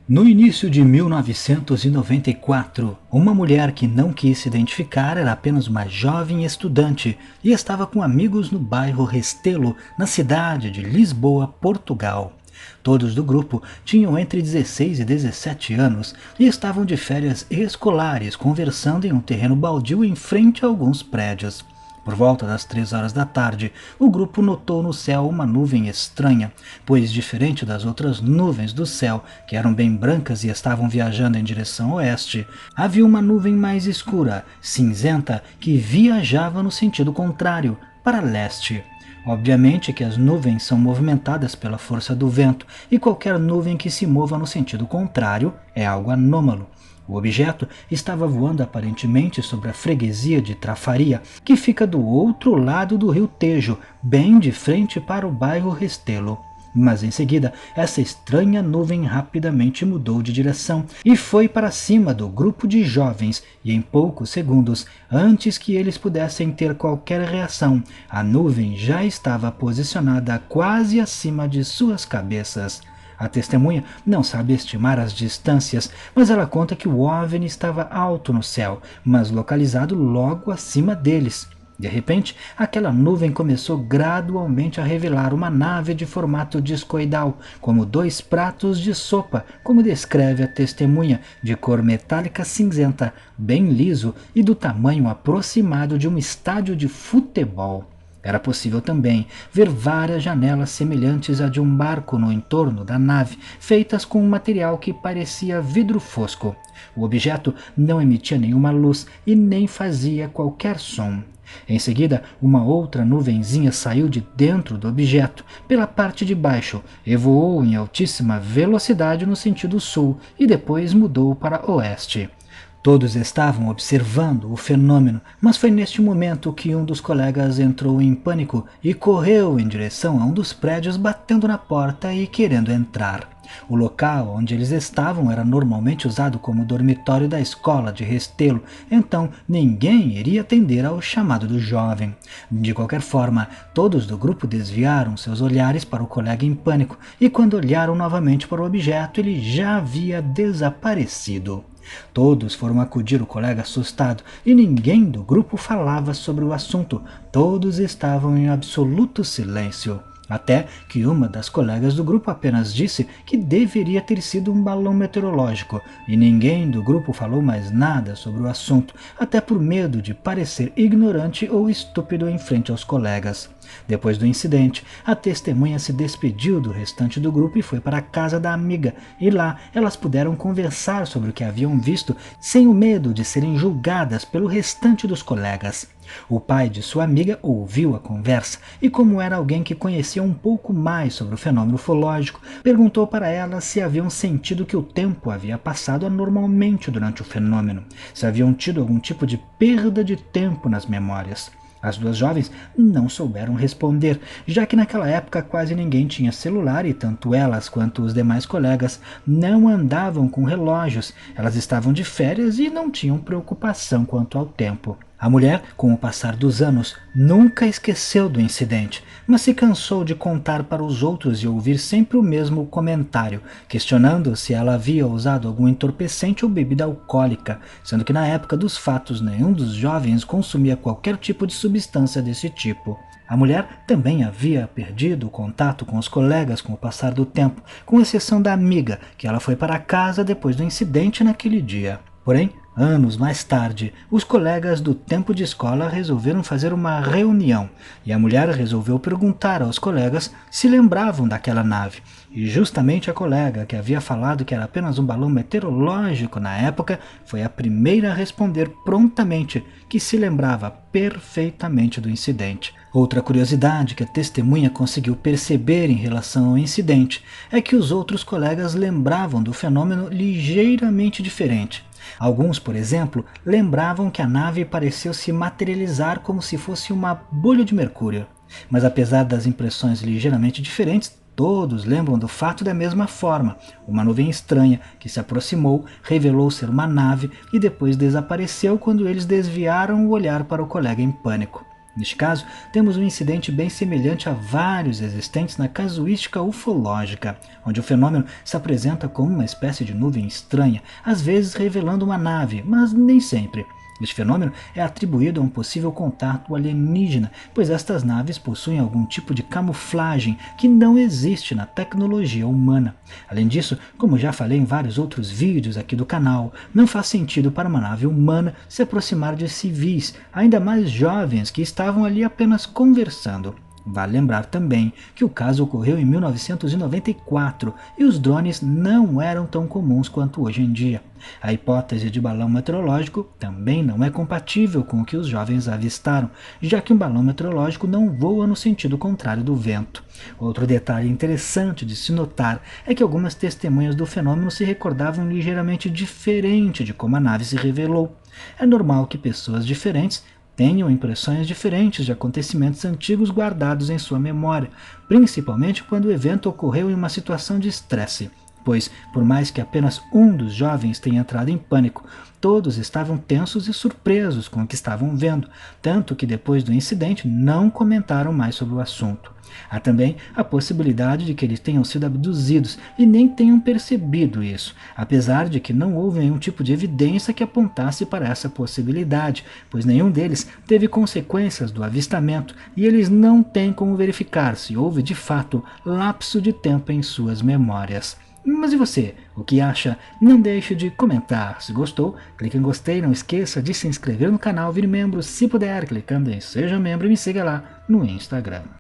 No início de 1994, uma mulher que não quis se identificar era apenas uma jovem estudante e estava com amigos no bairro Restelo, na cidade de Lisboa, Portugal. Todos do grupo tinham entre 16 e 17 anos e estavam de férias escolares conversando em um terreno baldio em frente a alguns prédios. Por volta das 3 horas da tarde, o grupo notou no céu uma nuvem estranha, pois diferente das outras nuvens do céu, que eram bem brancas e estavam viajando em direção oeste, havia uma nuvem mais escura, cinzenta, que viajava no sentido contrário, para leste. Obviamente que as nuvens são movimentadas pela força do vento, e qualquer nuvem que se mova no sentido contrário é algo anômalo. O objeto estava voando aparentemente sobre a freguesia de Trafaria, que fica do outro lado do rio Tejo, bem de frente para o bairro Restelo. Mas em seguida, essa estranha nuvem rapidamente mudou de direção e foi para cima do grupo de jovens, e em poucos segundos, antes que eles pudessem ter qualquer reação, a nuvem já estava posicionada quase acima de suas cabeças. A testemunha não sabe estimar as distâncias, mas ela conta que o OVNI estava alto no céu, mas localizado logo acima deles. De repente, aquela nuvem começou gradualmente a revelar uma nave de formato discoidal, como dois pratos de sopa, como descreve a testemunha, de cor metálica cinzenta, bem liso e do tamanho aproximado de um estádio de futebol. Era possível também ver várias janelas semelhantes a de um barco no entorno da nave, feitas com um material que parecia vidro fosco. O objeto não emitia nenhuma luz e nem fazia qualquer som. Em seguida, uma outra nuvenzinha saiu de dentro do objeto, pela parte de baixo, e voou em altíssima velocidade no sentido sul e depois mudou para oeste. Todos estavam observando o fenômeno, mas foi neste momento que um dos colegas entrou em pânico e correu em direção a um dos prédios, batendo na porta e querendo entrar. O local onde eles estavam era normalmente usado como dormitório da escola de Restelo, então ninguém iria atender ao chamado do jovem. De qualquer forma, todos do grupo desviaram seus olhares para o colega em pânico, e quando olharam novamente para o objeto, ele já havia desaparecido. Todos foram acudir o colega assustado e ninguém do grupo falava sobre o assunto. Todos estavam em absoluto silêncio. Até que uma das colegas do grupo apenas disse que deveria ter sido um balão meteorológico, e ninguém do grupo falou mais nada sobre o assunto, até por medo de parecer ignorante ou estúpido em frente aos colegas. Depois do incidente, a testemunha se despediu do restante do grupo e foi para a casa da amiga, e lá elas puderam conversar sobre o que haviam visto sem o medo de serem julgadas pelo restante dos colegas. O pai de sua amiga ouviu a conversa e, como era alguém que conhecia um pouco mais sobre o fenômeno ufológico, perguntou para ela se haviam sentido que o tempo havia passado anormalmente durante o fenômeno, se haviam tido algum tipo de perda de tempo nas memórias. As duas jovens não souberam responder, já que naquela época quase ninguém tinha celular e tanto elas quanto os demais colegas não andavam com relógios. Elas estavam de férias e não tinham preocupação quanto ao tempo. A mulher, com o passar dos anos, nunca esqueceu do incidente, mas se cansou de contar para os outros e ouvir sempre o mesmo comentário, questionando se ela havia usado algum entorpecente ou bebida alcoólica, sendo que na época dos fatos nenhum dos jovens consumia qualquer tipo de substância desse tipo. A mulher também havia perdido o contato com os colegas com o passar do tempo, com exceção da amiga, que ela foi para casa depois do incidente naquele dia. Porém, anos mais tarde, os colegas do tempo de escola resolveram fazer uma reunião, e a mulher resolveu perguntar aos colegas se lembravam daquela nave. E justamente a colega que havia falado que era apenas um balão meteorológico na época foi a primeira a responder prontamente que se lembrava perfeitamente do incidente. Outra curiosidade que a testemunha conseguiu perceber em relação ao incidente é que os outros colegas lembravam do fenômeno ligeiramente diferente. Alguns, por exemplo, lembravam que a nave pareceu se materializar como se fosse uma bolha de mercúrio. Mas apesar das impressões ligeiramente diferentes, todos lembram do fato da mesma forma. Uma nuvem estranha que se aproximou, revelou ser uma nave e depois desapareceu quando eles desviaram o olhar para o colega em pânico. Neste caso, temos um incidente bem semelhante a vários existentes na casuística ufológica, onde o fenômeno se apresenta como uma espécie de nuvem estranha, às vezes revelando uma nave, mas nem sempre. Este fenômeno é atribuído a um possível contato alienígena, pois estas naves possuem algum tipo de camuflagem que não existe na tecnologia humana. Além disso, como já falei em vários outros vídeos aqui do canal, não faz sentido para uma nave humana se aproximar de civis, ainda mais jovens que estavam ali apenas conversando. Vale lembrar também que o caso ocorreu em 1994 e os drones não eram tão comuns quanto hoje em dia. A hipótese de balão meteorológico também não é compatível com o que os jovens avistaram, já que um balão meteorológico não voa no sentido contrário do vento. Outro detalhe interessante de se notar é que algumas testemunhas do fenômeno se recordavam ligeiramente diferente de como a nave se revelou. É normal que pessoas diferentes tenham impressões diferentes de acontecimentos antigos guardados em sua memória, principalmente quando o evento ocorreu em uma situação de estresse, pois, por mais que apenas um dos jovens tenha entrado em pânico, todos estavam tensos e surpresos com o que estavam vendo, tanto que depois do incidente não comentaram mais sobre o assunto. Há também a possibilidade de que eles tenham sido abduzidos e nem tenham percebido isso, apesar de que não houve nenhum tipo de evidência que apontasse para essa possibilidade, pois nenhum deles teve consequências do avistamento e eles não têm como verificar se houve de fato lapso de tempo em suas memórias. Mas e você? O que acha? Não deixe de comentar. Se gostou, clique em gostei, não esqueça de se inscrever no canal, vire membro se puder, clicando em seja membro e me siga lá no Instagram.